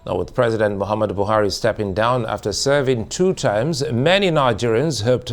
Now, with President Muhammadu Buhari stepping down after serving 2 terms, many Nigerians hoped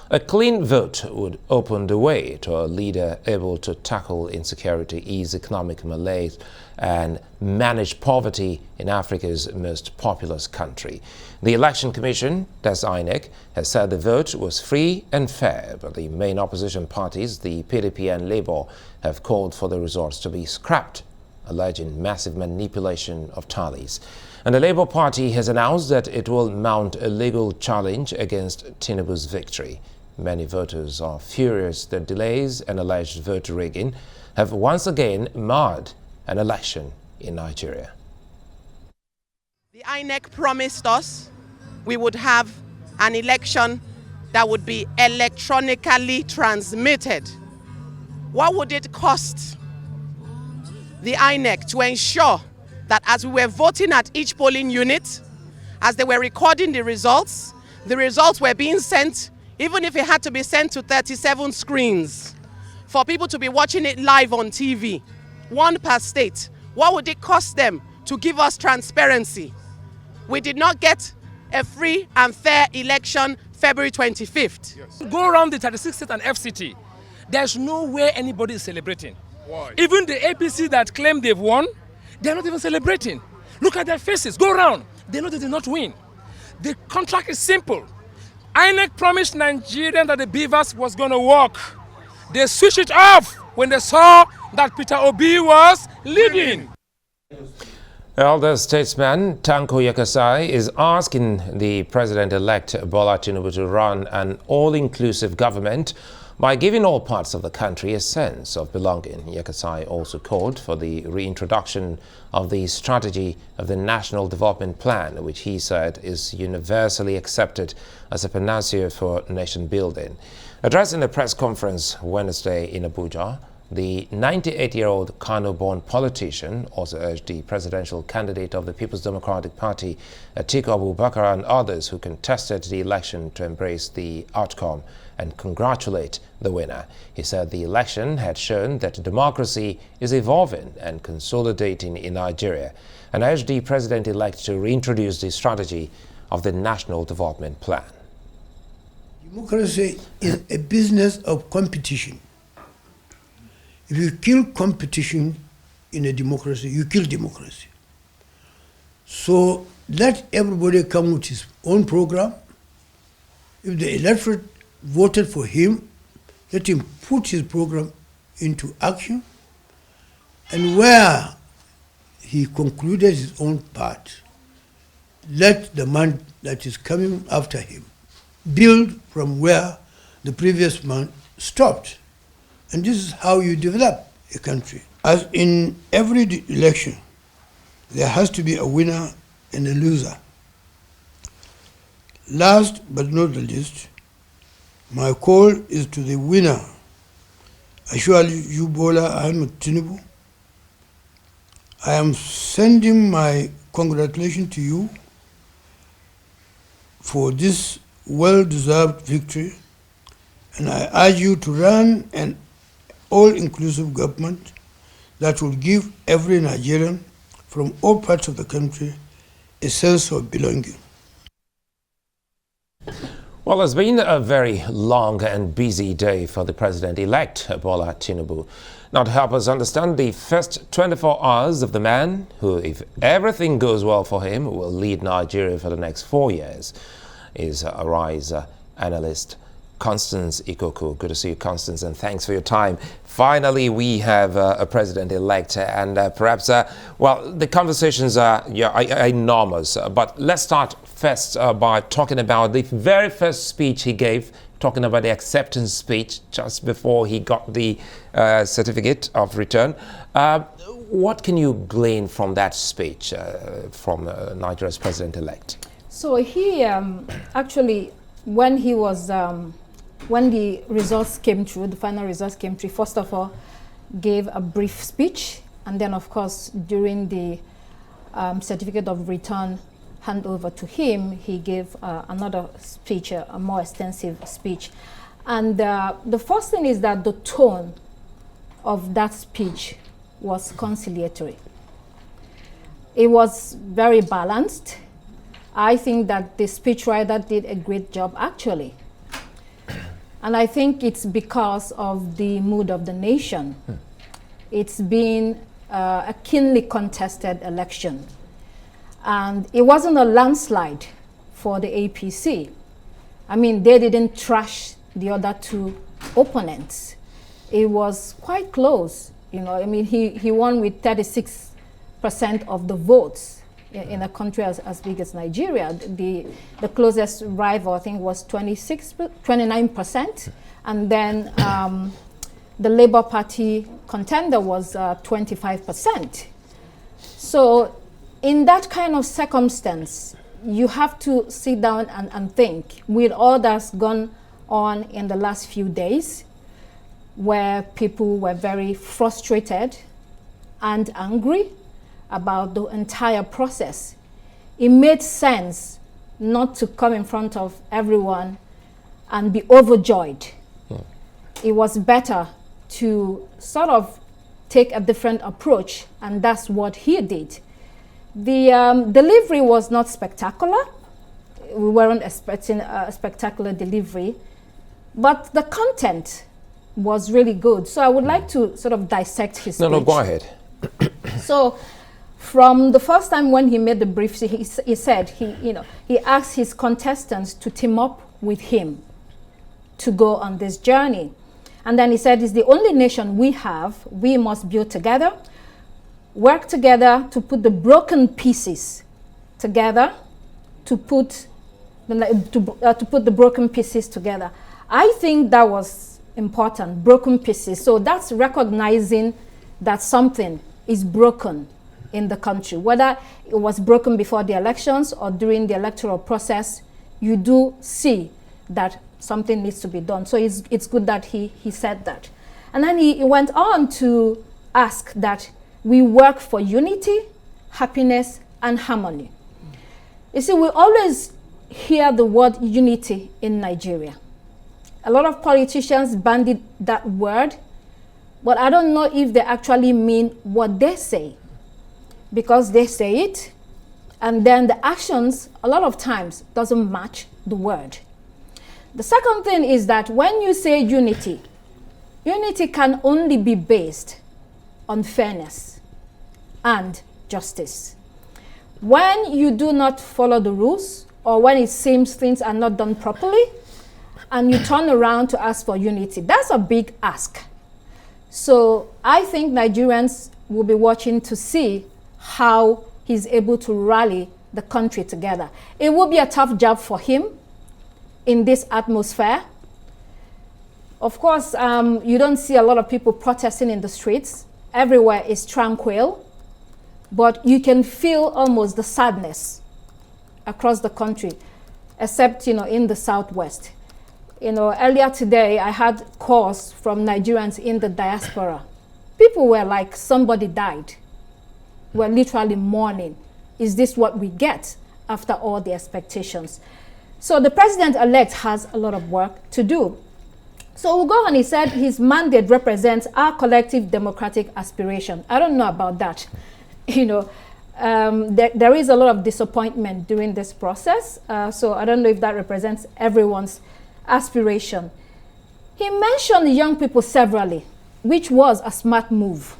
a clean vote would open the way to a leader able to tackle insecurity, ease economic malaise, and manage poverty in Africa's most populous country. The Election Commission, that's INEC, has said the vote was free and fair, but the main opposition parties, the PDP and Labour, have called for the results to be scrapped, alleging massive manipulation of tallies. And the Labour Party has announced that it will mount a legal challenge against Tinubu's victory. Many voters are furious that delays and alleged vote rigging have once again marred an election in Nigeria. The INEC promised us we would have an election that would be electronically transmitted. What would it cost the INEC to ensure that as we were voting at each polling unit, as they were recording the results were being sent, even if it had to be sent to 37 screens, for people to be watching it live on TV, 1 per state? What would it cost them to give us transparency? We did not get a free and fair election February 25th. Yes. Go around the 36 states and FCT. There's no way anybody is celebrating. Why? Even the APC that claim they've won, they're not even celebrating. Look at their faces. Go around. They know they did not win. The contract is simple. INEC promised Nigerians that the beavers was going to work. They switched it off when they saw that Peter Obi was leading. Elder statesman Tanko Yakasai is asking the president-elect Bola Tinubu to run an all-inclusive government by giving all parts of the country a sense of belonging. Yakasai also called for the reintroduction of the strategy of the National Development Plan, which he said is universally accepted as a panacea for nation building. Addressing a press conference Wednesday in Abuja, the 98-year-old Kano-born politician also urged the presidential candidate of the People's Democratic Party, Atiku Abubakar, and others who contested the election to embrace the outcome and congratulate the winner. He said the election had shown that democracy is evolving and consolidating in Nigeria, and urged the president-elect to reintroduce the strategy of the National Development Plan. Democracy is a business of competition. If you kill competition in a democracy, you kill democracy. So let everybody come with his own program. If the electorate voted for him, let him put his program into action. And where he concluded his own part, let the man that is coming after him build from where the previous man stopped. And this is how you develop a country. As in every election, there has to be a winner and a loser. Last but not the least, my call is to the winner, actually you, Bola Ahmed Tinubu. I am sending my congratulations to you for this well-deserved victory, and I urge you to run an all-inclusive government that will give every Nigerian from all parts of the country a sense of belonging. Well, it's been a very long and busy day for the president-elect, Bola Tinubu. Now, to help us understand the first 24 hours of the man who, if everything goes well for him, will lead Nigeria for the next 4 years, is Arise analyst Constance Ikokwu. Good to see you, Constance, and thanks for your time. Finally, we have a president-elect, and perhaps, well, the conversations are enormous. But let's start first by talking about the very first speech he gave, talking about the acceptance speech just before he got the certificate of return. What can you glean from that speech from Nigeria's president-elect? So he actually, when he was when the results came through, the final results came through, first of all, gave a brief speech, and then, of course, during the certificate of return handover to him, he gave another speech, a more extensive speech. And the first thing is that the tone of that speech was conciliatory. It was very balanced. I think that the speechwriter did a great job, actually. And I think it's because of the mood of the nation. It's been a keenly contested election. And it wasn't a landslide for the APC. I mean, they didn't trash the other two opponents. It was quite close. You know, I mean, he won with 36% of the votes in a country as big as Nigeria. The closest rival, I think, was 29%. And then the Labour Party contender was 25%. So in that kind of circumstance, you have to sit down and think, with all that's gone on in the last few days, where people were very frustrated and angry about the entire process, it made sense not to come in front of everyone and be overjoyed. It was better to sort of take a different approach, and that's what he did. The delivery was not spectacular. We weren't expecting a spectacular delivery, but the content was really good. So I would like to sort of dissect his speech. No, go ahead. So from the first time when he made the brief, he said he asked his contestants to team up with him to go on this journey. And then he said, it's the only nation we have. We must build together, work together to put the broken pieces together, to put the broken pieces together. I think that was important, broken pieces. So that's recognizing that something is broken in the country. Whether it was broken before the elections or during the electoral process, you do see that something needs to be done. So it's good that he said that. And then he went on to ask that we work for unity, happiness, and harmony. You see, we always hear the word unity in Nigeria. A lot of politicians bandied that word, but I don't know if they actually mean what they say, because they say it, and then the actions, a lot of times, doesn't match the word. The second thing is that when you say unity, unity can only be based on fairness and justice. When you do not follow the rules, or when it seems things are not done properly, and you turn around to ask for unity, that's a big ask. So I think Nigerians will be watching to see how he's able to rally the country together. It will be a tough job for him in this atmosphere. Of course, you don't see a lot of people protesting in the streets. Everywhere is tranquil, but you can feel almost the sadness across the country, except, in the Southwest. Earlier today, I had calls from Nigerians in the diaspora. People were like, somebody died. We're literally mourning. Is this what we get after all the expectations? So the president-elect has a lot of work to do. So we'll go on. He said his mandate represents our collective democratic aspiration. I don't know about that. There is a lot of disappointment during this process. So I don't know if that represents everyone's aspiration. He mentioned young people severally, which was a smart move.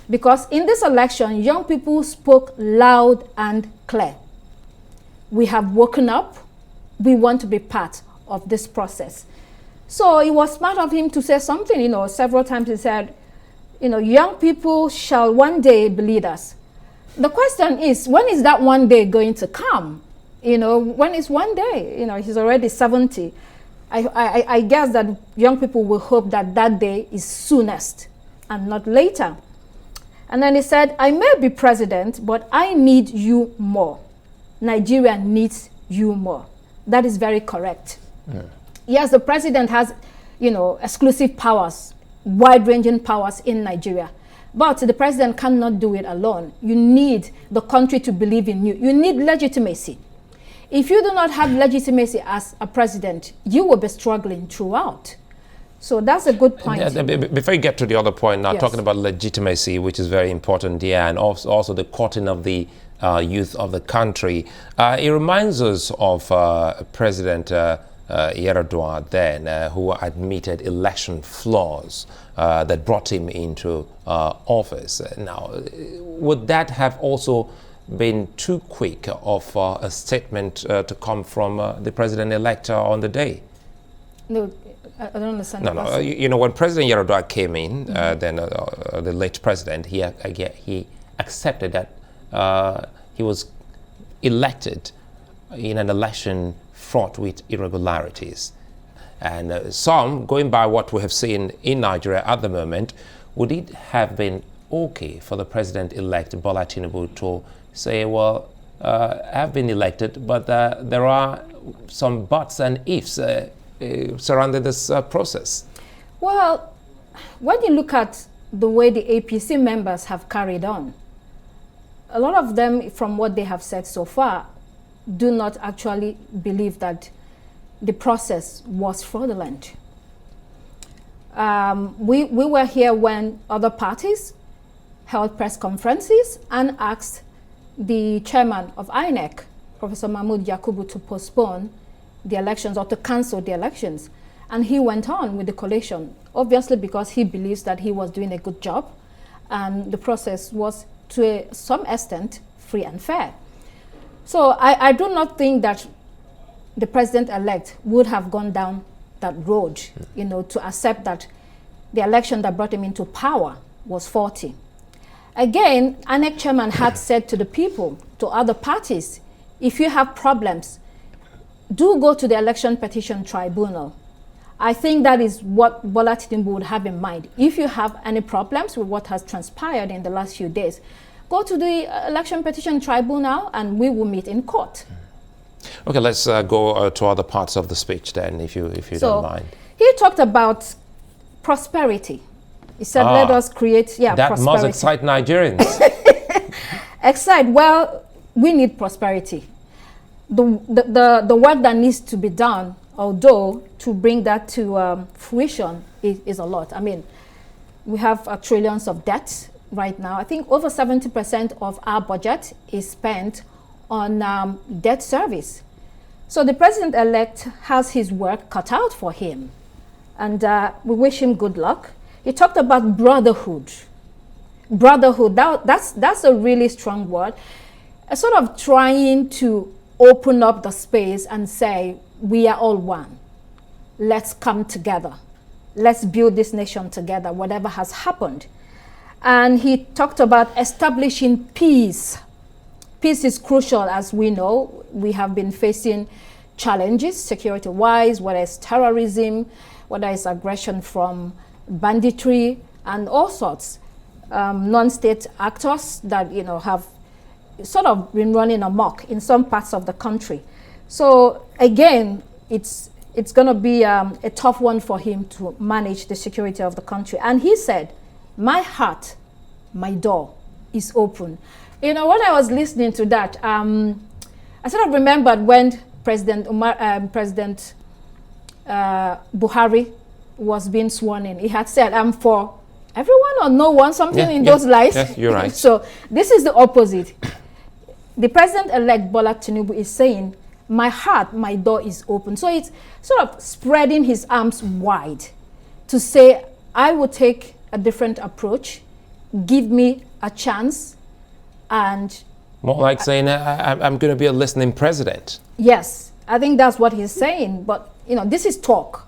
Because in this election, young people spoke loud and clear. We have woken up. We want to be part of this process. So it was smart of him to say something, several times he said, young people shall one day be leaders. The question is, when is that one day going to come? When is one day? He's already 70. I guess that young people will hope that that day is soonest and not later. And then he said, I may be president, but I need you more. Nigeria needs you more. That is very correct. Yeah. Yes, the president has, exclusive powers, wide-ranging powers in Nigeria. But the president cannot do it alone. You need the country to believe in you. You need legitimacy. If you do not have legitimacy as a president, you will be struggling throughout. So that's a good point. Before you get to the other point, now Yes. talking about legitimacy, which is very important, yeah, and also the courting of the youth of the country. It reminds us of President Yaradua then, who admitted election flaws that brought him into office. Now, would that have also been too quick of a statement to come from the president-elect on the day? No, I don't understand. No. You know, when President Yaradua came in, then the late president, he accepted that he was elected in an election fraught with irregularities. And some, going by what we have seen in Nigeria at the moment, would it have been okay for the president-elect Bola Tinubu to say, well, I've been elected, but there are some buts and ifs surrounding this process? Well, when you look at the way the APC members have carried on, a lot of them, from what they have said so far, do not actually believe that the process was fraudulent. We were here when other parties held press conferences and asked the chairman of INEC, Professor Mahmoud Yakubu, to postpone the elections or to cancel the elections. And he went on with the collation, obviously because he believes that he was doing a good job and the process was to some extent free and fair. So I do not think that the president-elect would have gone down that road, you know, to accept that the election that brought him into power was faulty. Again, INEC chairman had said to the people, to other parties, if you have problems, do go to the election petition tribunal. I think that is what Bola Tinubu would have in mind. If you have any problems with what has transpired in the last few days, go to the election petition tribunal and we will meet in court. Okay, let's go to other parts of the speech then, if you don't mind. He talked about prosperity. He said, let us create that prosperity. must excite Nigerians. Excite, well, we need prosperity. The work that needs to be done, although to bring that to fruition is a lot. I mean, we have trillions of debt right now. I think over 70% of our budget is spent on debt service. So the president-elect has his work cut out for him. And we wish him good luck. He talked about brotherhood. Brotherhood, that's a really strong word. A sort of trying to open up the space and say, we are all one. Let's come together. Let's build this nation together, whatever has happened. And he talked about establishing peace. Peace is crucial, as we know. We have been facing challenges security-wise, whether it's terrorism, whether it's aggression from banditry, and all sorts. Non-state actors that have sort of been running amok in some parts of the country. So again, it's going to be a tough one for him to manage the security of the country. And he said, my heart, my door is open. When I was listening to that, I sort of remembered when President Buhari was being sworn in. He had said, I'm for everyone or no one, something in those lines. Yes, you're right. So this is the opposite. The president-elect Bola Tinubu is saying, my heart, my door is open. So it's sort of spreading his arms wide to say, I will take a different approach, give me a chance, and... More like saying, I'm going to be a listening president. Yes, I think that's what he's saying. But, this is talk.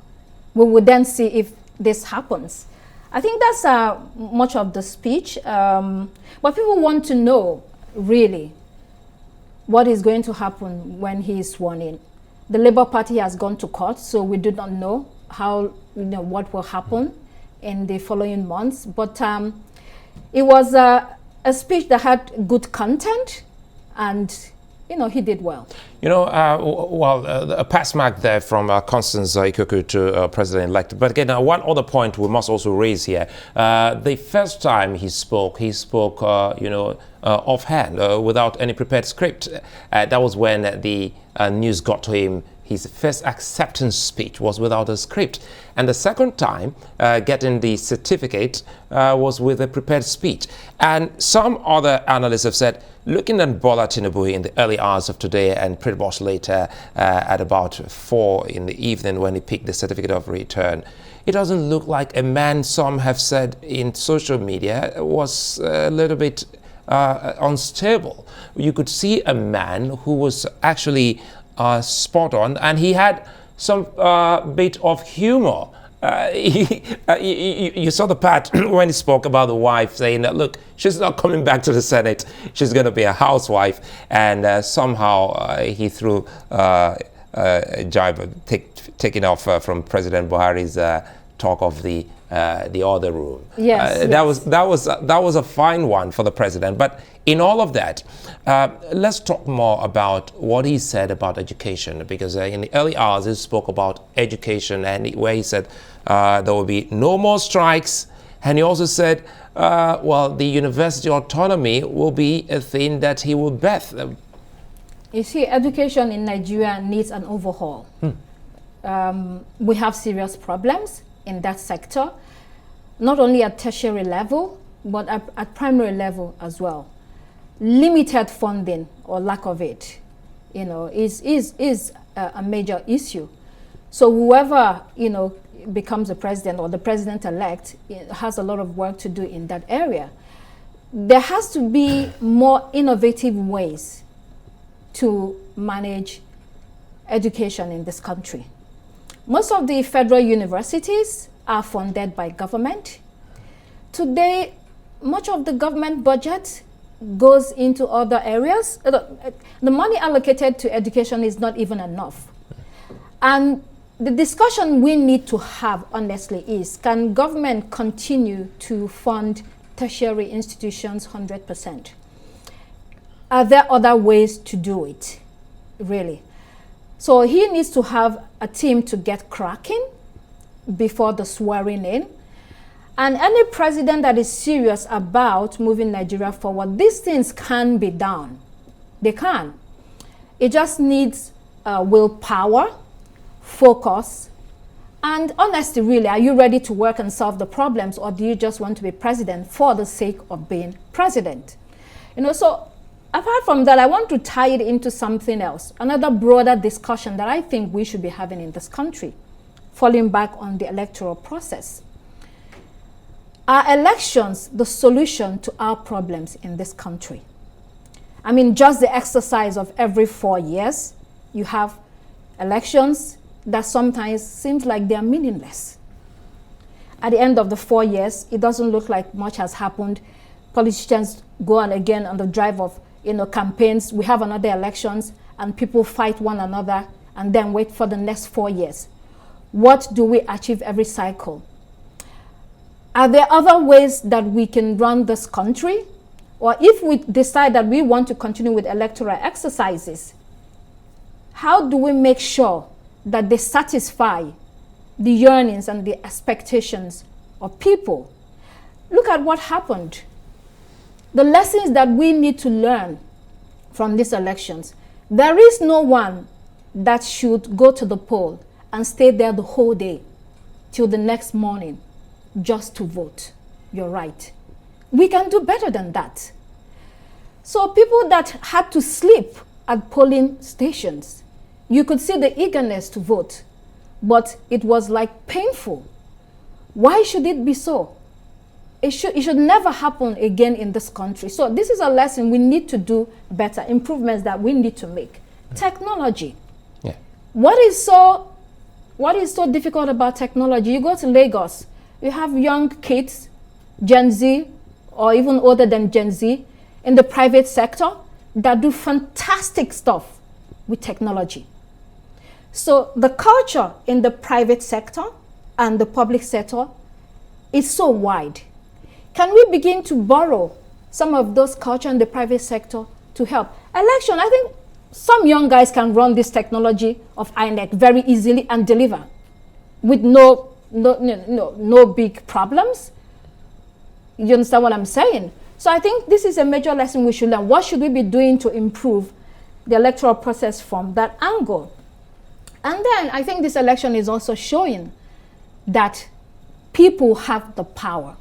We will then see if this happens. I think that's much of the speech. But people want to know, really, what is going to happen when he is sworn in. The Labour Party has gone to court, so we do not know how, what will happen in the following months. But it was a speech that had good content, and he did well. A pass mark there from Constance Ikokwu to President-elect. But again, one other point we must also raise here. The first time he spoke offhand, without any prepared script. That was when the news got to him his first acceptance speech was without a script. And the second time, getting the certificate was with a prepared speech. And some other analysts have said, looking at Bola Tinubu in the early hours of today and pretty much later at about 4 in the evening when he picked the certificate of return, it doesn't look like a man, some have said in social media, was a little bit unstable. You could see a man who was actually spot on, and he had some bit of humor. You saw the part when he spoke about the wife saying that, look, she's not coming back to the Senate, she's going to be a housewife, and somehow he threw a jibe, taking off from President Buhari's talk of the other room. Yes, that was a fine one for the president. But in all of that, let's talk more about what he said about education, because in the early hours he spoke about education, and where he said there will be no more strikes, and he also said, well, the university autonomy will be a thing that he will birth. You see, education in Nigeria needs an overhaul. We have serious problems in that sector, not only at tertiary level, but at primary level as well. Limited funding or lack of it, is a major issue. So whoever, becomes the president or the president-elect has a lot of work to do in that area. There has to be more innovative ways to manage education in this country. Most of the federal universities are funded by government. Today, much of the government budget goes into other areas. The money allocated to education is not even enough. And the discussion we need to have, honestly, is, can government continue to fund tertiary institutions 100%? Are there other ways to do it, really? So he needs to have a team to get cracking before the swearing in. And any president that is serious about moving Nigeria forward, these things can be done. They can. It just needs willpower, focus, and honesty, really. Are you ready to work and solve the problems, or do you just want to be president for the sake of being president? So apart from that, I want to tie it into something else, another broader discussion that I think we should be having in this country, falling back on the electoral process. Are elections the solution to our problems in this country? I mean, just the exercise of every 4 years, you have elections that sometimes seems like they are meaningless. At the end of the 4 years, it doesn't look like much has happened. Politicians go on again on the drive of campaigns. We have another elections, and people fight one another and then wait for the next 4 years. What do we achieve every cycle? Are there other ways that we can run this country? Or if we decide that we want to continue with electoral exercises, how do we make sure that they satisfy the yearnings and the expectations of people? Look at what happened. The lessons that we need to learn from these elections. There is no one that should go to the poll and stay there the whole day till the next morning just to vote. You're right. We can do better than that. So people that had to sleep at polling stations, you could see the eagerness to vote, but it was like painful. Why should it be so? It should never happen again in this country. So this is a lesson we need to do better, improvements that we need to make. Technology. Yeah. What is so difficult about technology? You go to Lagos, you have young kids, Gen Z, or even older than Gen Z, in the private sector that do fantastic stuff with technology. So the culture in the private sector and the public sector is so wide. Can we begin to borrow some of those culture in the private sector to help? Election, I think some young guys can run this technology of INEC very easily and deliver with no big problems. You understand what I'm saying? So I think this is a major lesson we should learn. What should we be doing to improve the electoral process from that angle? And then I think this election is also showing that people have the power.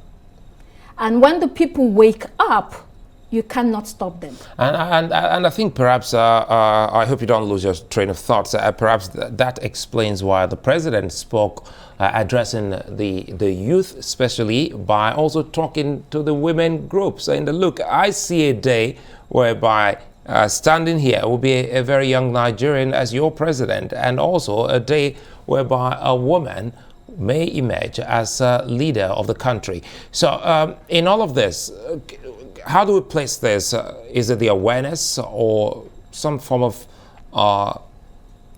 And when the people wake up, you cannot stop them. And I think perhaps, I hope you don't lose your train of thoughts, perhaps that explains why the president spoke addressing the youth, especially by also talking to the women groups, saying that, look, I see a day whereby standing here will be a very young Nigerian as your president, and also a day whereby a woman may emerge as a leader of the country. So in all of this, how do we place this? Is it the awareness or some form of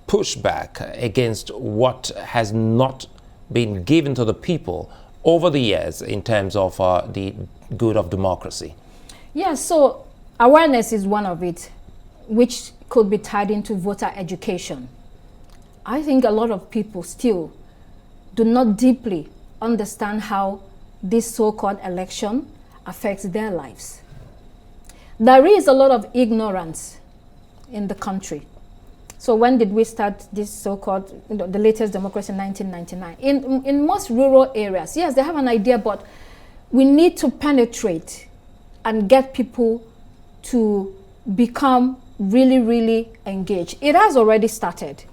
pushback against what has not been given to the people over the years in terms of the good of democracy? Yeah, so awareness is one of it, which could be tied into voter education. I think a lot of people still do not deeply understand how this so-called election affects their lives. There is a lot of ignorance in the country. So when did we start this so-called, the latest democracy in 1999? In most rural areas, yes, they have an idea, but we need to penetrate and get people to become really, really engaged. It has already started,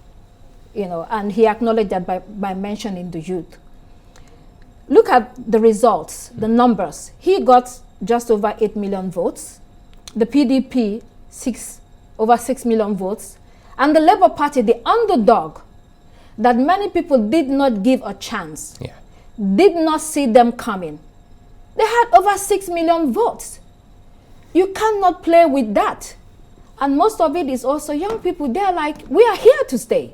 and he acknowledged that by mentioning the youth. Look at the results, the numbers. He got just over 8 million votes. The PDP, over 6 million votes. And the Labour Party, the underdog, that many people did not give a chance, did not see them coming. They had over 6 million votes. You cannot play with that. And most of it is also young people. They're like, we are here to stay.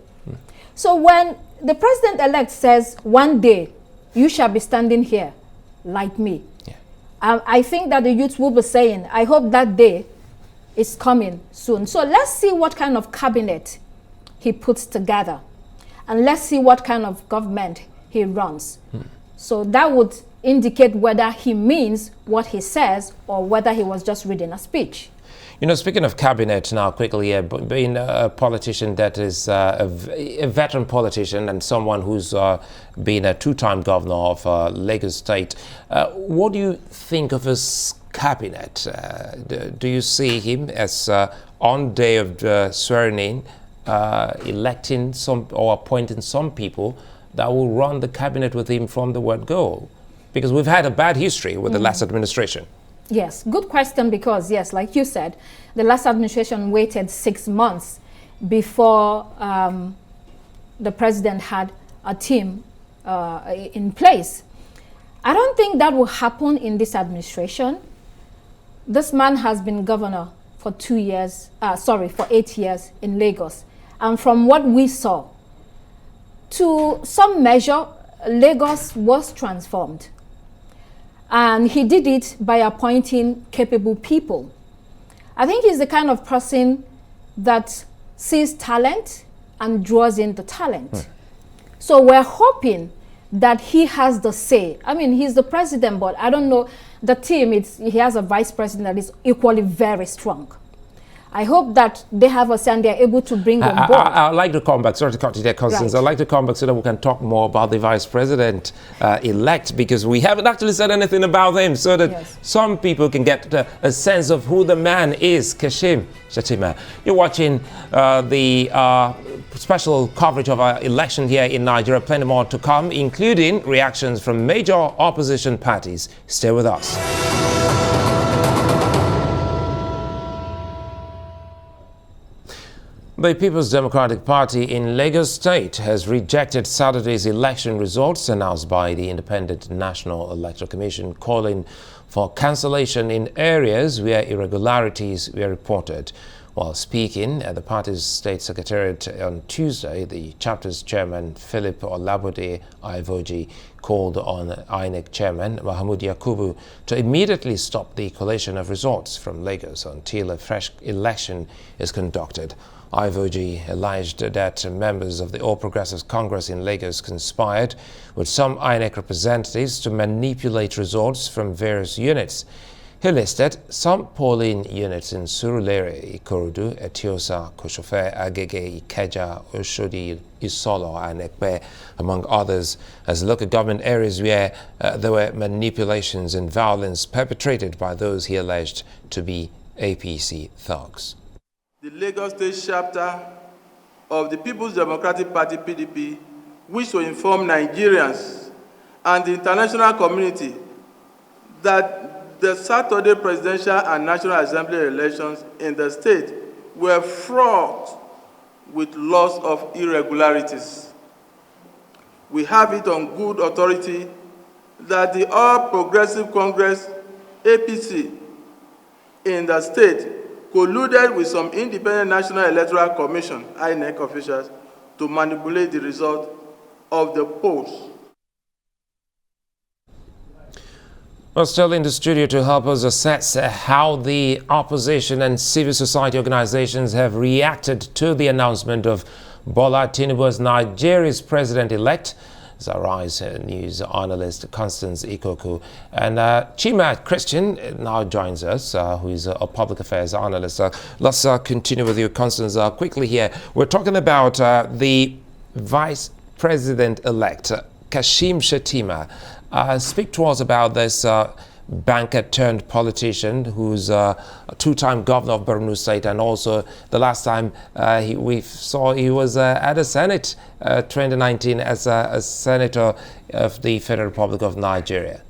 So when the president-elect says, one day, you shall be standing here like me, I think that the youth will be saying, I hope that day is coming soon. So let's see what kind of cabinet he puts together. And let's see what kind of government he runs. So that would indicate whether he means what he says or whether he was just reading a speech. Speaking of cabinet now, quickly, being a politician that is a veteran politician and someone who's been a two-time governor of Lagos State, what do you think of his cabinet? Do you see him as on day of swearing in, electing some or appointing some people that will run the cabinet with him from the word go? Because we've had a bad history with the last administration. Yes, good question, because yes, like you said, the last administration waited 6 months before the president had a team in place. I don't think that will happen in this administration. This man has been governor for 8 years in Lagos. And from what we saw, to some measure, Lagos was transformed. And he did it by appointing capable people. I think he's the kind of person that sees talent and draws in the talent. So we're hoping that he has the say. I mean, he's the president, but I don't know, the team, he has a vice president that is equally very strong. I hope that they have a say and they're able to bring on board. I'd like to come back, sorry to cut you there, Constance. Right. I'd like to come back so that we can talk more about the vice president elect, because we haven't actually said anything about him, so that some people can get a sense of who the man is. Kashim Shatima, you're watching the special coverage of our election here in Nigeria. Plenty more to come, including reactions from major opposition parties. Stay with us. The People's Democratic Party in Lagos State has rejected Saturday's election results announced by the Independent National Electoral Commission, calling for cancellation in areas where irregularities were reported. While speaking at the party's state secretariat on Tuesday, the chapter's chairman, Philip Olabode Ivoji, called on INEC chairman Mahmoud Yakubu to immediately stop the collation of results from Lagos until a fresh election is conducted. Ivoji alleged that members of the All Progressives Congress in Lagos conspired with some INEC representatives to manipulate results from various units. He listed some polling units in Surulere, Ikorodu, Etiosa, Koshofe, Agege, Ikeja, Oshodi, Isolo, and Ekpe, among others, as local government areas where there were manipulations and violence perpetrated by those he alleged to be APC thugs. The Lagos State chapter of the People's Democratic Party, PDP, wish to inform Nigerians and the international community that the Saturday presidential and National Assembly elections in the state were fraught with lots of irregularities. We have it on good authority that the All Progressive Congress, APC, in the state colluded with some independent National Electoral Commission, INEC officials, to manipulate the result of the polls. Well, still in the studio to help us assess how the opposition and civil society organizations have reacted to the announcement of Bola Tinubu as Nigeria's president-elect. Is our Rise News analyst Constance Ikokwu. And Chima Christian now joins us, who is a public affairs analyst. Let's continue with you, Constance, quickly here. We're talking about the vice president-elect, Kashim Shettima. Speak to us about this banker turned politician who's a two-time governor of Borno State, and also the last time we saw he was at the Senate 2019 as a senator of the Federal Republic of Nigeria.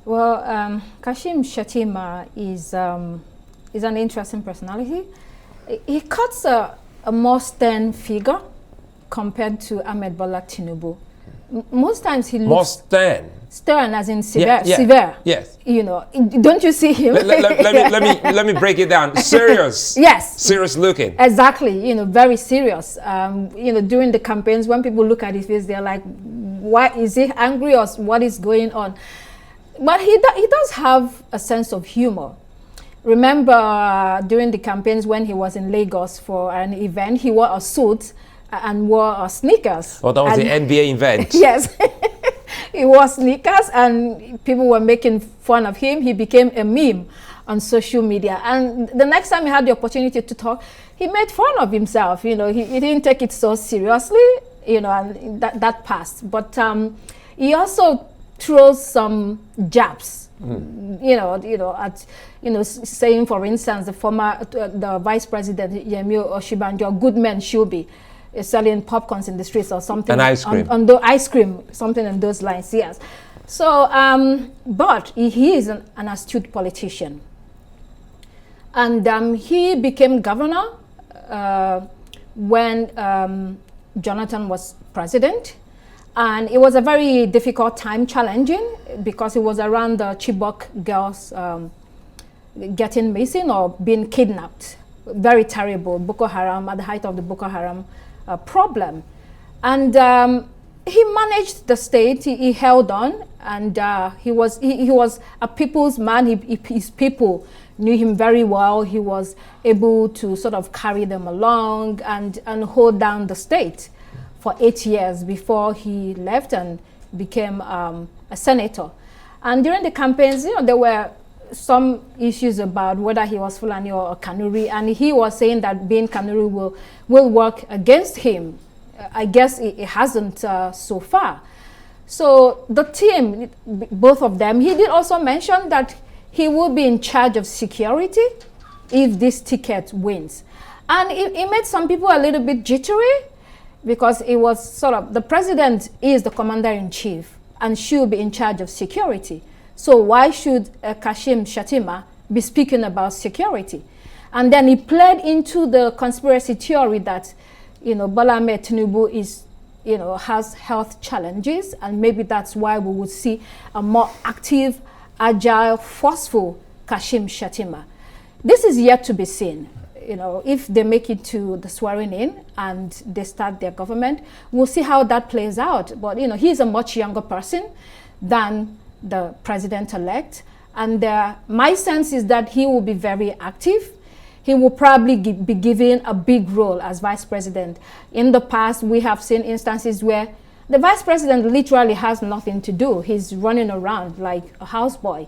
Well, Kashim Shettima is an interesting personality. He cuts a more stern figure compared to Ahmed Bola Tinubu. Most times he looks more stern, as in severe. Yes. You know, don't you see him? let me break it down. Serious. Yes. Serious looking. Exactly. You know, very serious. You know, during the campaigns, when people look at his face, they're like, "Why is he angry or what is going on?" But he does have a sense of humor. Remember during the campaigns when he was in Lagos for an event, he wore a suit and wore sneakers. Oh, that was the NBA event. Yes. He wore sneakers and people were making fun of him. He became a meme on social media. And the next time he had the opportunity to talk, he made fun of himself. You know, he didn't take it so seriously, you know, and that passed. But he also throws some jabs, saying, for instance, the vice president, Yemi Oshibanjo, good men should be selling popcorns in the streets or something. And ice cream. On the ice cream, something in those lines, yes. So, but he is an astute politician. And he became governor when Jonathan was president. And it was a very difficult time, challenging, because it was around the Chibok girls getting missing or being kidnapped. Very terrible. Boko Haram, at the height of the Boko Haram problem. And he managed the state, he held on, and he was a people's man. His people knew him very well. He was able to sort of carry them along and hold down the state for 8 years before he left and became a senator. And during the campaigns, there were some issues about whether he was Fulani or Kanuri, and he was saying that being Kanuri will work against him. I guess it hasn't so far. So the team, both of them, he did also mention that he will be in charge of security if this ticket wins. And it made some people a little bit jittery, because it was sort of, the president is the commander-in-chief and should be in charge of security. So why should Kashim Shettima be speaking about security? And then he played into the conspiracy theory that, Bola Ahmed Tinubu has health challenges, and maybe that's why we would see a more active, agile, forceful Kashim Shettima. This is yet to be seen. If they make it to the swearing in and they start their government, we'll see how that plays out. But, he's a much younger person than the president-elect. And my sense is that he will be very active. He will probably be given a big role as vice president. In the past, we have seen instances where the vice president literally has nothing to do. He's running around like a houseboy.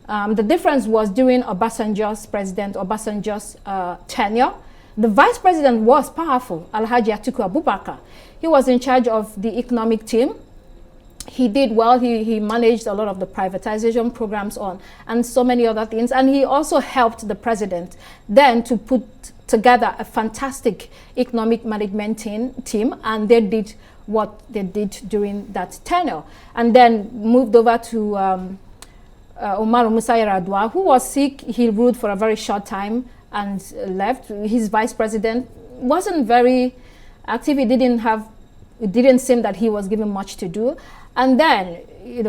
The difference was during President Obasanjo's tenure, the vice president was powerful, Alhaji Atiku Abubakar. He was in charge of the economic team. He did well. He managed a lot of the privatization programs and so many other things. And he also helped the president then to put together a fantastic economic management team, and they did what they did during that tenure. And then moved over to Omar Musa Yar'Adua, who was sick. He ruled for a very short time and left. His vice president wasn't very active. It didn't seem that he was given much to do. And then,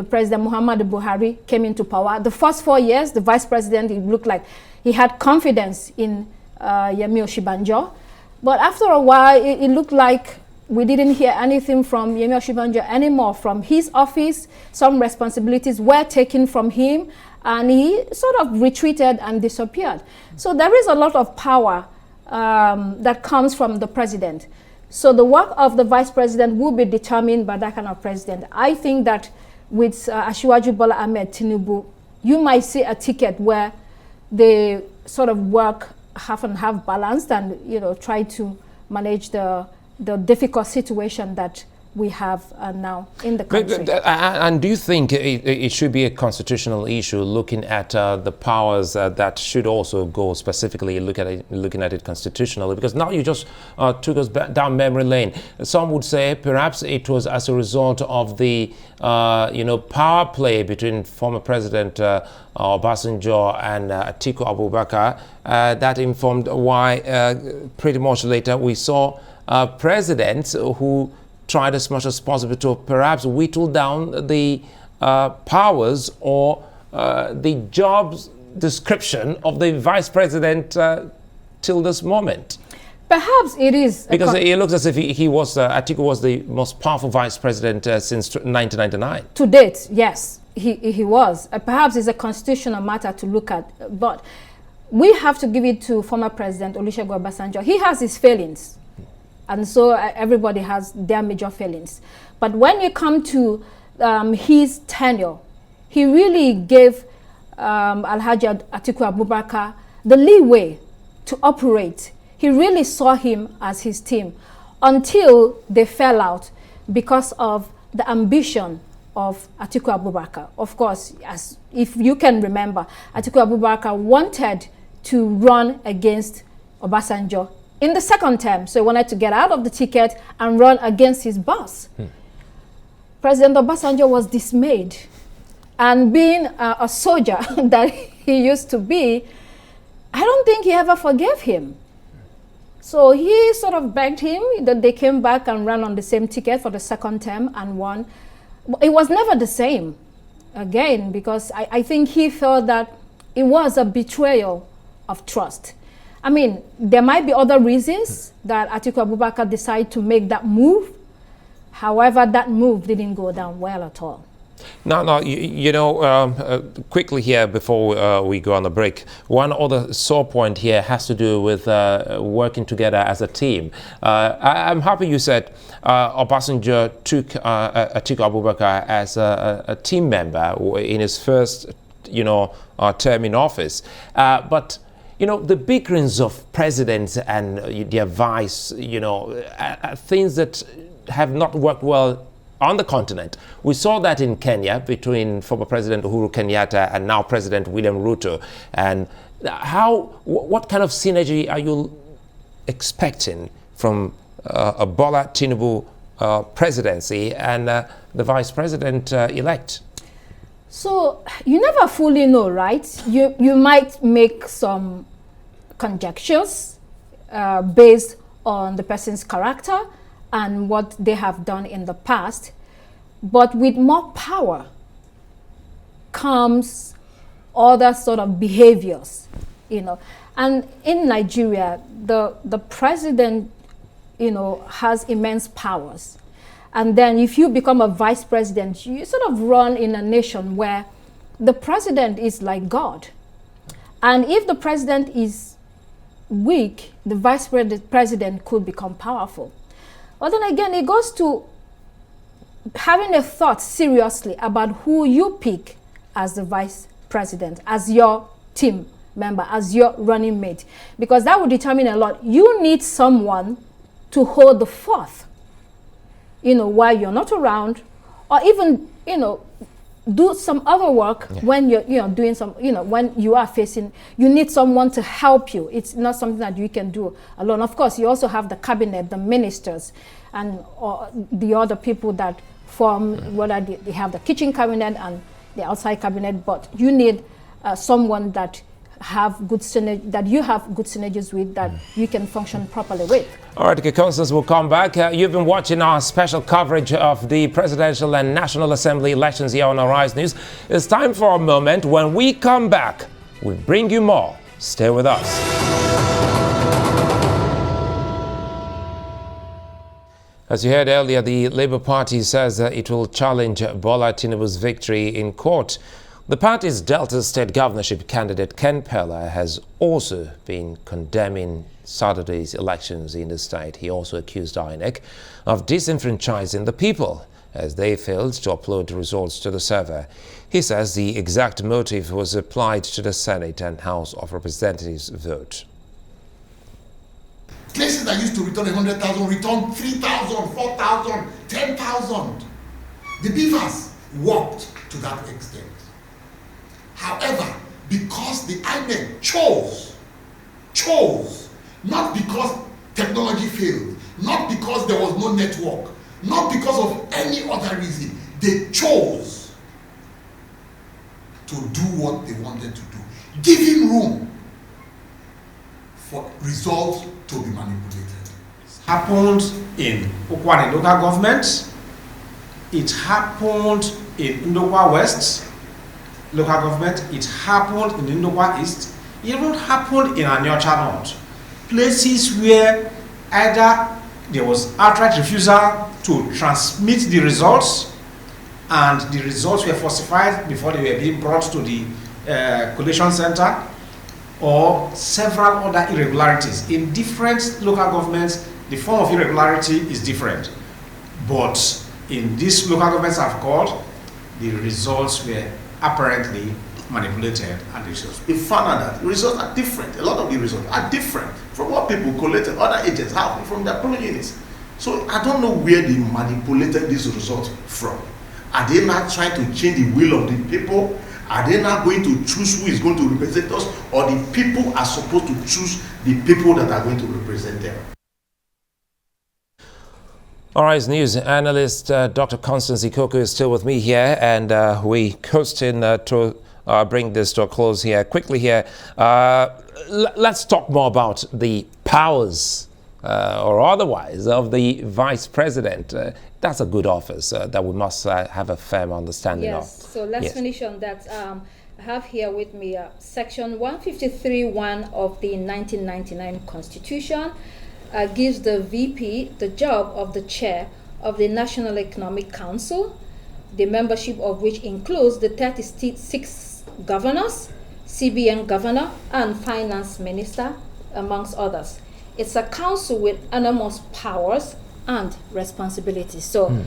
President Muhammadu Buhari came into power. The first 4 years, the vice president, it looked like he had confidence in Yemi Osinbajo. But after a while, it looked like we didn't hear anything from Yemi Osinbajo anymore. From his office, some responsibilities were taken from him, and he sort of retreated and disappeared. So there is a lot of power that comes from the president. So the work of the vice president will be determined by that kind of president. I think that with Asiwaju Bola Ahmed Tinubu, you might see a ticket where they sort of work half and half balanced and try to manage the difficult situation that we have now in the country. And do you think it should be a constitutional issue, looking at the powers that should also go specifically looking at it constitutionally? Because now you just took us down memory lane. Some would say perhaps it was as a result of the power play between former President Obasanjo and Atiku Abubakar that informed why pretty much later we saw presidents who tried as much as possible to perhaps whittle down the powers or the job description of the vice president till this moment. Perhaps it is. Because it looks as if Atiku was the most powerful vice president since 1999. To date, yes, he was. Perhaps it's a constitutional matter to look at, but we have to give it to former President Olusegun Obasanjo. He has his failings. And so everybody has their major failings. But when you come to his tenure, he really gave Alhaji Atiku Abubakar the leeway to operate. He really saw him as his team until they fell out because of the ambition of Atiku Abubakar. Of course, if you can remember, Atiku Abubakar wanted to run against Obasanjo in the second term, so he wanted to get out of the ticket and run against his boss. President Obasanjo was dismayed, and being a soldier that he used to be, I don't think he ever forgave him. So he sort of begged him that they came back and ran on the same ticket for the second term and won. It was never the same again, because I think he felt that it was a betrayal of trust. I mean, there might be other reasons that Atiku Abubakar decided to make that move. However, that move didn't go down well at all. Now, quickly here before we go on the break, one other sore point here has to do with working together as a team. I'm happy you said Obasanjo took Atiku Abubakar as a team member in his first, term in office. But the bickerings of presidents and their vice, are things that have not worked well on the continent. We saw that in Kenya between former President Uhuru Kenyatta and now President William Ruto. And what kind of synergy are you expecting from a Bola Tinubu presidency and the vice president elect? So you never fully know, right? You might make some conjectures based on the person's character and what they have done in the past. But with more power comes other sort of behaviors, And in Nigeria, the president, has immense powers. And then if you become a vice president, you sort of run in a nation where the president is like God. And if the president is weak, the vice president could become powerful. But then again, it goes to having a thought seriously about who you pick as the vice president, as your team member, as your running mate, because that will determine a lot. You need someone to hold the fort, while you're not around, or even, do some other work when you're doing some, when you are facing, you need someone to help you. It's not something that you can do alone. Of course, you also have the cabinet, the ministers, and the other people that form, whether they have the kitchen cabinet and the outside cabinet, but you need someone that have good synergies with, that you can function properly with. All right, Constance, we'll come back. You've been watching our special coverage of the presidential and National Assembly elections here on Arise News. It's time for a moment. When we come back, we'll bring you more. Stay with us. As you heard earlier, the Labour Party says that it will challenge Bola Tinubu's victory in court. The party's Delta State governorship candidate Ken Pella has also been condemning Saturday's elections in the state. He also accused INEC of disenfranchising the people as they failed to upload the results to the server. He says the exact motive was applied to the Senate and House of Representatives vote. Places that used to return 100,000 return 3,000, 4,000, 10,000. The beavers walked to that extent. However, because the INEC chose, not because technology failed, not because there was no network, not because of any other reason, they chose to do what they wanted to do, giving room for results to be manipulated. It happened in Okwane local government, it happened in Ndokwa West local government, it happened in Ndokwa East, it even happened in Anyocha North. Places where either there was outright refusal to transmit the results, and the results were falsified before they were being brought to the collation center, or several other irregularities. In different local governments, the form of irregularity is different. But in these local governments I've called, the results were apparently manipulated, and we found out that the results are different. A lot of the results are different from what people collected, other agents have from their polling units. So I don't know where they manipulated these results from. Are they not trying to change the will of the people? Are they not going to choose who is going to represent us, or the people are supposed to choose the people that are going to represent them? Arise News analyst Dr. Constance Ikokwu is still with me here, and we coasting to bring this to a close here. Quickly here, let's talk more about the powers or otherwise of the vice president. That's a good office that we must have a firm understanding of. Yes, so let's finish on that. I have here with me section 153(1) of the 1999 Constitution. Gives the VP the job of the chair of the National Economic Council, the membership of which includes the 36 governors, CBN governor, and finance minister, amongst others. It's a council with enormous powers and responsibilities. So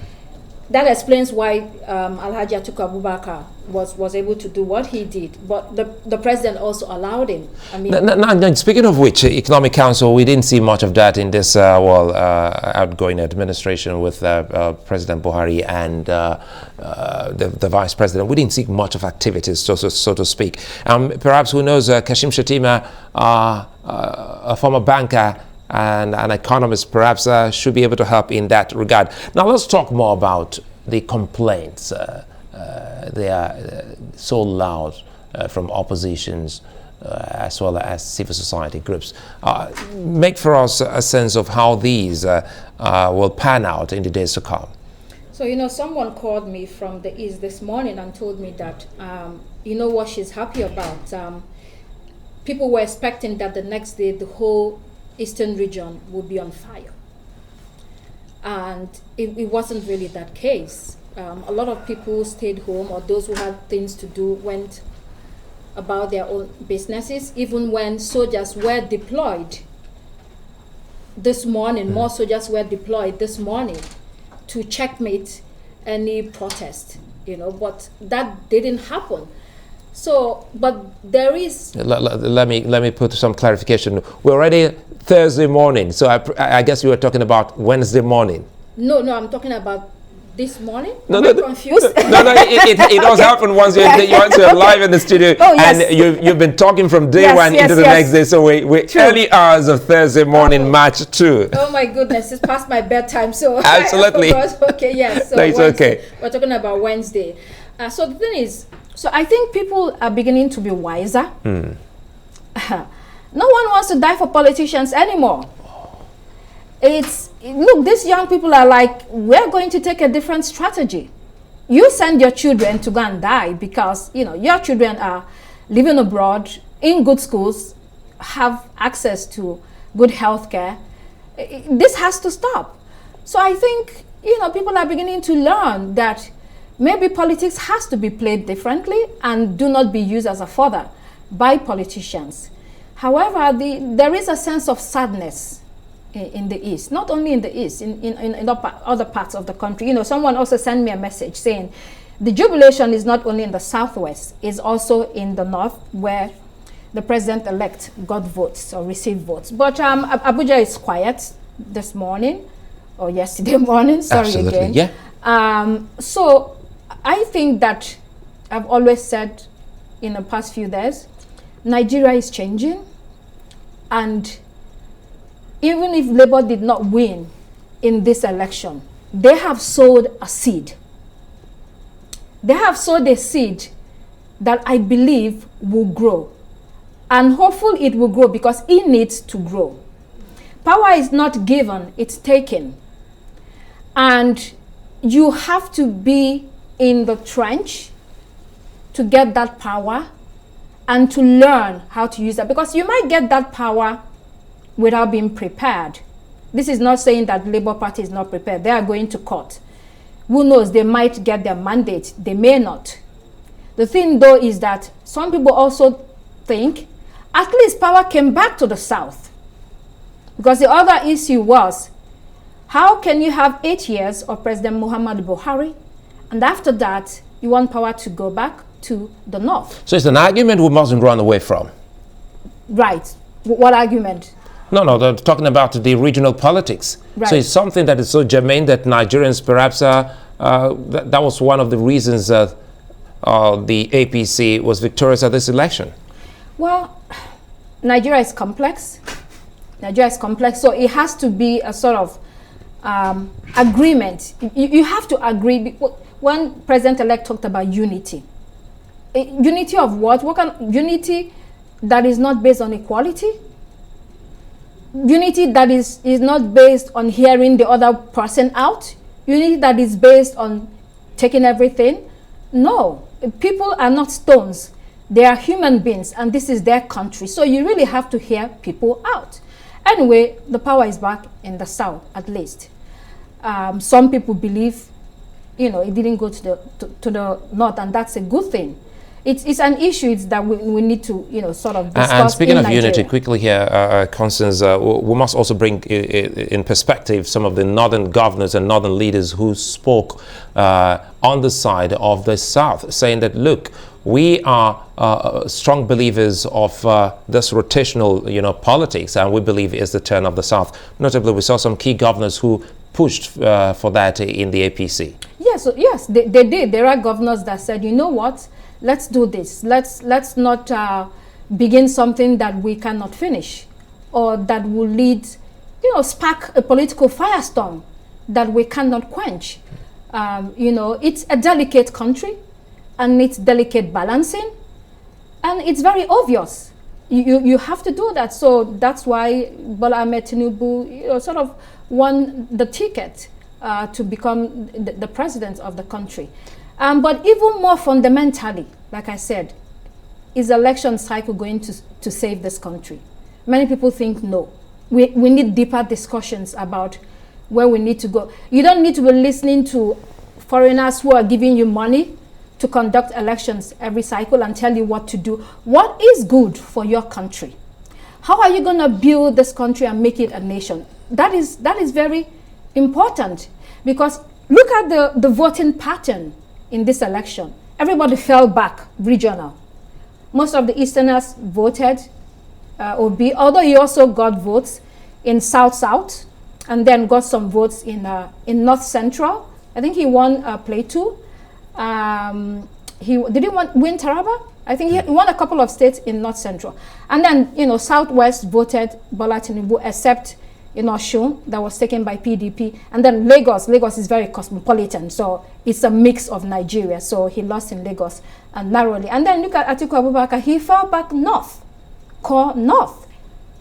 that explains why Alhaji Atiku Abubakar was able to do what he did, but the president also allowed him. I mean, now, speaking of which, Economic Council, we didn't see much of that in this outgoing administration with President Buhari and the vice president. We didn't see much of activities, so to speak. Perhaps, who knows, Kashim Shettima, a former banker and an economist, perhaps should be able to help in that regard. Now let's talk more about the complaints. They are so loud from oppositions as well as civil society groups. Make for us a sense of how these will pan out in the days to come. So, someone called me from the East this morning and told me that, what she's happy about. People were expecting that the next day the whole Eastern region would be on fire. And it wasn't really that case. A lot of people stayed home, or those who had things to do went about their own businesses. Even when soldiers were deployed this morning, more soldiers were deployed this morning to checkmate any protest, but that didn't happen. So, but there is... Let me put some clarification. We're already Thursday morning, so I guess you were talking about Wednesday morning. No, I'm talking about this morning. No, I'm confused. No, it does happen once you're live in the studio, and you've been talking from day one into the next day. So we're early hours of Thursday morning, March 2. Oh my goodness, it's past my bedtime. So absolutely. Okay, yes. So no, it's okay. We're talking about Wednesday. So the thing is, so I think people are beginning to be wiser. No one wants to die for politicians anymore. Look, these young people are like, we're going to take a different strategy. You send your children to go and die because, your children are living abroad in good schools, have access to good health care. This has to stop. So I think, people are beginning to learn that maybe politics has to be played differently and do not be used as a fodder by politicians. However, there is a sense of sadness in the East, not only in the East, in other parts of the country. Someone also sent me a message saying the jubilation is not only in the Southwest, it's also in the North, where the president-elect got votes or received votes. But Abuja is quiet this morning, or yesterday morning, sorry. Absolutely, again. Yeah. So I think that I've always said in the past few days, Nigeria is changing, and even if Labour did not win in this election, they have sowed a seed. They have sowed a seed that I believe will grow. And hopefully it will grow because it needs to grow. Power is not given, it's taken. And you have to be in the trench to get that power and to learn how to use that. Because you might get that power without being prepared. This is not saying that Labour Party is not prepared. They are going to court. Who knows, they might get their mandate. They may not. The thing though is that some people also think at least power came back to the South. Because the other issue was, how can you have 8 years of President Muhammadu Buhari, and after that, you want power to go back to the North? So it's an argument we mustn't run away from. Right. What argument? No, they're talking about the regional politics. Right. So it's something that is so germane that Nigerians perhaps, that was one of the reasons that the APC was victorious at this election. Well, Nigeria is complex. So it has to be a sort of agreement. You have to agree. When President-elect talked about unity, unity of what? What kind of unity that is not based on equality? Unity that is not based on hearing the other person out? Unity that is based on taking everything? No, people are not stones. They are human beings, and this is their country. So you really have to hear people out. Anyway, the power is back in the South, at least. Some people believe, it didn't go to the North, and that's a good thing. It's an issue that we need to, sort of discuss. And speaking of Nigeria. unity, quickly here, Constance, we must also bring in perspective some of the northern governors and northern leaders who spoke on the side of the South, saying that, look, we are strong believers of this rotational, politics, and we believe it's the turn of the South. Notably, we saw some key governors who pushed for that in the APC. Yes, they did. There are governors that said, you know what? Let's do this. Let's not begin something that we cannot finish, or that will lead, spark a political firestorm that we cannot quench. It's a delicate country, and it's delicate balancing, and it's very obvious. You have to do that. So that's why Bola Ahmed Tinubu, sort of won the ticket to become the president of the country. But even more fundamentally, like I said, is election cycle going to save this country? Many people think no. We need deeper discussions about where we need to go. You don't need to be listening to foreigners who are giving you money to conduct elections every cycle and tell you what to do. What is good for your country? How are you going to build this country and make it a nation? That is very important, because look at the voting pattern in this election. Everybody fell back regional. Most of the Easterners voted Obi, although he also got votes in South-South, and then got some votes in North Central. I think he won Plateau. Did he win Taraba? I think he won a couple of states in North Central. And then, you know, Southwest voted Bola Tinubu, except in Osun, that was taken by PDP. And then Lagos is very cosmopolitan, so it's a mix of Nigeria. So he lost in Lagos and narrowly. And then look at Atiku Abubakar, he fell back north, core north.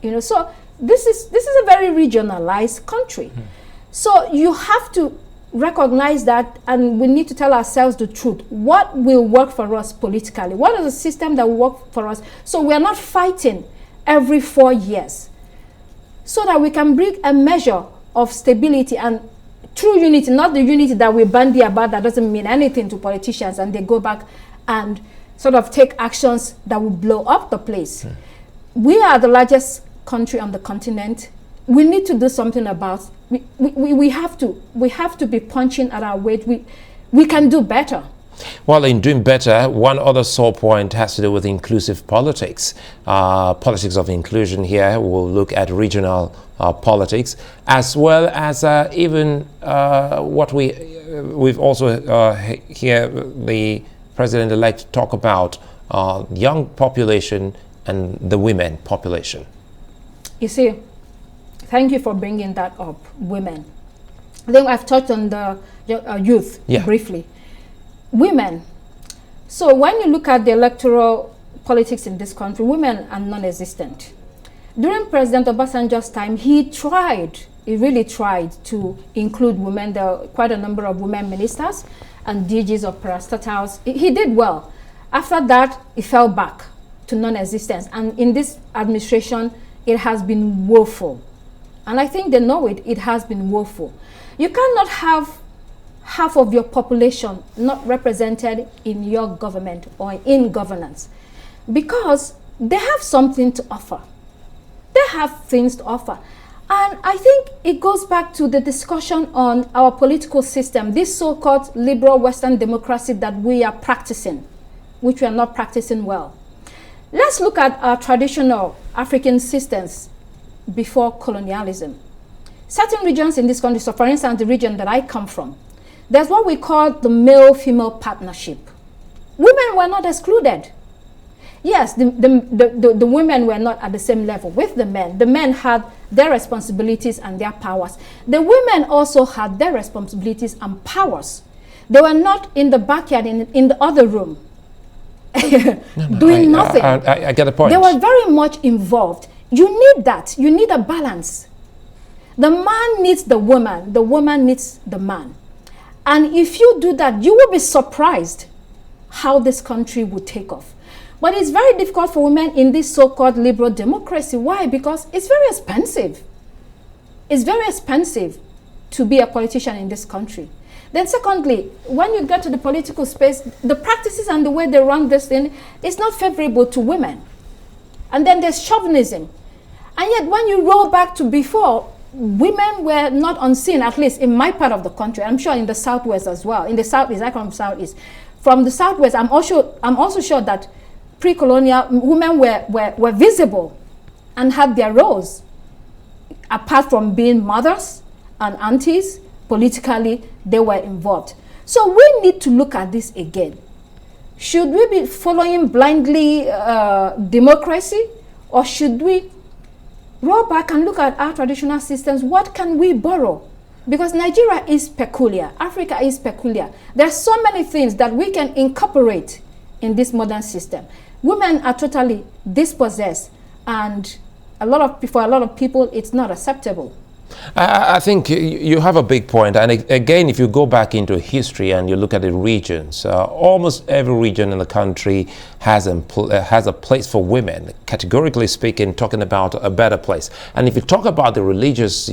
You know, so this is a very regionalized country. So you have to recognize that, and we need to tell ourselves the truth. What will work for us politically? What is the system that will work for us? So we are not fighting every 4 years, so that we can bring a measure of stability and true unity, not the unity that we bandy about that doesn't mean anything to politicians, and they go back and sort of take actions that will blow up the place. We are the largest country on the continent. We need to do something about. We have to be punching at our weight. We can do better. Well, in doing better, one other sore point has to do with inclusive politics. Politics of inclusion here. We'll look at regional politics, as well as even what we've also hear the president-elect talk about young population and the women population. You see, thank you for bringing that up, women. Then I've touched on the youth briefly. Women. So when you look at the electoral politics in this country, women are non-existent. During President Obasanjo's time, he really tried to include women. There are quite a number of women ministers and DGs of parastatals. He did well. After that, he fell back to non-existence. And in this administration, it has been woeful. And I think they know it. It has been woeful. You cannot have half of your population not represented in your government or in governance, because they have something to offer. They have things to offer. And I think it goes back to the discussion on our political system, this so-called liberal Western democracy that we are practicing, which we are not practicing well. Let's look at our traditional African systems before colonialism. Certain regions in this country, so for instance, the region that I come from, there's what we call the male-female partnership. Women were not excluded. Yes, the women were not at the same level with the men. The men had their responsibilities and their powers. The women also had their responsibilities and powers. They were not in the backyard, in the other room, doing nothing. I get the point. They were very much involved. You need that. You need a balance. The man needs the woman needs the man. And if you do that, you will be surprised how this country would take off. But it's very difficult for women in this so-called liberal democracy. Why? Because it's very expensive. It's very expensive to be a politician in this country. Then secondly, when you get to the political space, the practices and the way they run this thing is not favorable to women. And then there's chauvinism. And yet when you roll back to before, women were not unseen, at least in my part of the country. I'm sure in the Southwest as well. In the Southeast, I come from Southeast. From the Southwest, I'm also sure that pre-colonial women were visible and had their roles. Apart from being mothers and aunties, politically, they were involved. So we need to look at this again. Should we be following blindly democracy, or should we roll back and look at our traditional systems? What can we borrow? Because Nigeria is peculiar. Africa is peculiar. There are so many things that we can incorporate in this modern system. Women are totally dispossessed, and for a lot of people, it's not acceptable. I think you have a big point. And again, if you go back into history and you look at the regions, almost every region in the country has a place for women, categorically speaking, talking about a better place. And if you talk about the religious,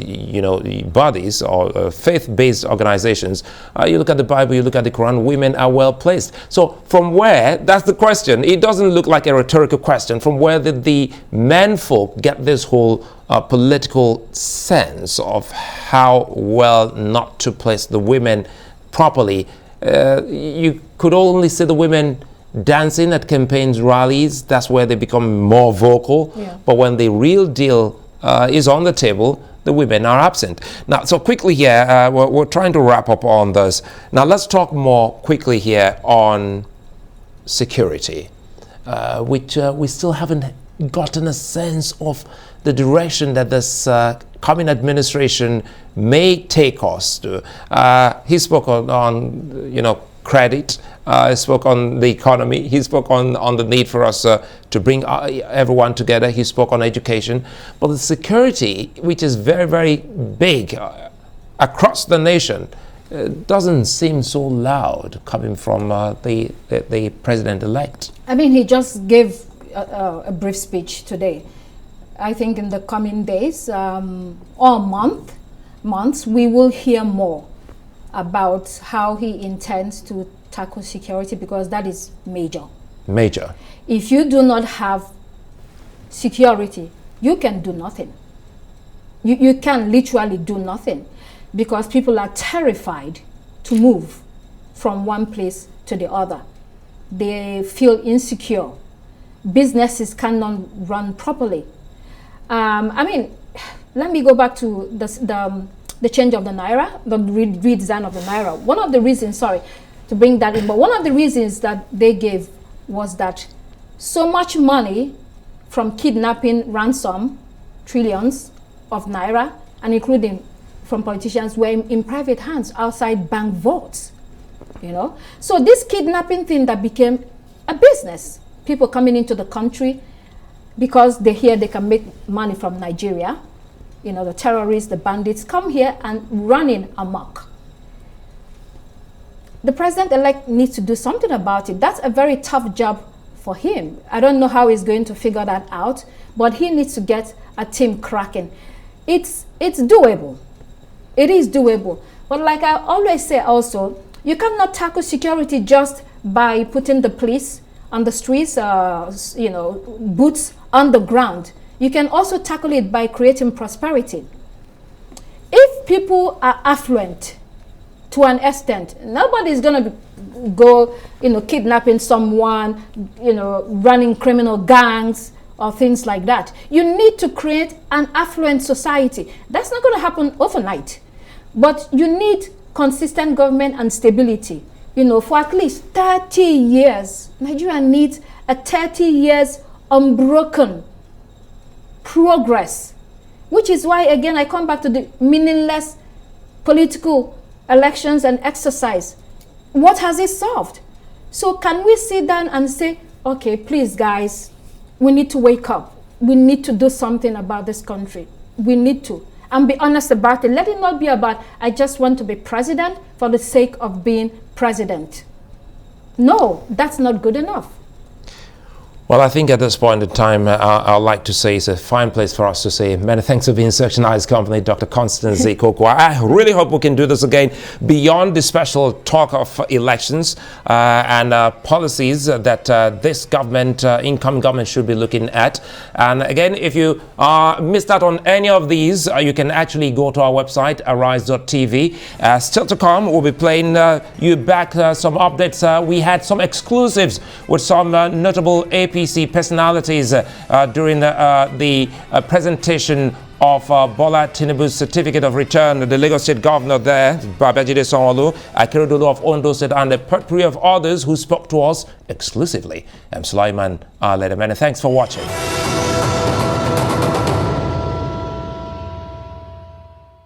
bodies or faith-based organizations, you look at the Bible, you look at the Quran, women are well placed. So from where, that's the question. It doesn't look like a rhetorical question. From where did the men folk get this whole political sense of how well not to place the women properly? You could only see the women dancing at campaigns rallies, that's where they become more vocal. Yeah. But when the real deal is on the table, the women are absent. Now, so quickly here, we're trying to wrap up on this. Now, let's talk more quickly here on security, which we still haven't gotten a sense of the direction that this coming administration may take us to. He spoke on credit. He spoke on the economy. He spoke on the need for us to bring everyone together. He spoke on education. But the security, which is very, very big across the nation, doesn't seem so loud coming from the president-elect. I mean, he just gave a brief speech today. I think in the coming days or months, we will hear more about how he intends to tackle security, because that is major. Major. If you do not have security, you can do nothing. You can literally do nothing, because people are terrified to move from one place to the other. They feel insecure. Businesses cannot run properly. I mean, let me go back to the change of the Naira, the redesign of the Naira. One of the reasons, sorry to bring that in, but one of the reasons that they gave was that so much money from kidnapping, ransom, trillions of Naira, and including from politicians, were in private hands outside bank vaults, So this kidnapping thing that became a business, people coming into the country because they hear they can make money from Nigeria, the terrorists, the bandits come here and running amok. The president-elect needs to do something about it. That's a very tough job for him. I don't know how he's going to figure that out, but he needs to get a team cracking. It's doable. It is doable. But like I always say also, you cannot tackle security just by putting the police on the streets, boots on the ground. You can also tackle it by creating prosperity. If people are affluent to an extent, nobody's going to go, kidnapping someone, running criminal gangs or things like that. You need to create an affluent society. That's not going to happen overnight. But you need consistent government and stability. For at least 30 years, Nigeria needs a 30 years unbroken progress, which is why, again, I come back to the meaningless political elections and exercise. What has it solved? So can we sit down and say, okay, please, guys, we need to wake up. We need to do something about this country. We need to. And be honest about it. Let it not be about, I just want to be president for the sake of being president. No, that's not good enough. Well, I think at this point in time, I'd like to say it's a fine place for us to say many thanks for being such a nice company, Dr. Constance Ikokwu. I really hope we can do this again beyond the special talk of elections and policies that this government, incoming government, should be looking at. And again, if you missed out on any of these, you can actually go to our website, arise.tv. Still to come, we'll be playing you back some updates. We had some exclusives with some notable APC personalities during the presentation of Bola Tinubu's certificate of return. The Lagos State Governor there, Babajide Sanwo-Olu, Akeredolu of Ondo State, and a potpourri of others who spoke to us exclusively. I'm Sulaiman Ledemene. Thanks for watching.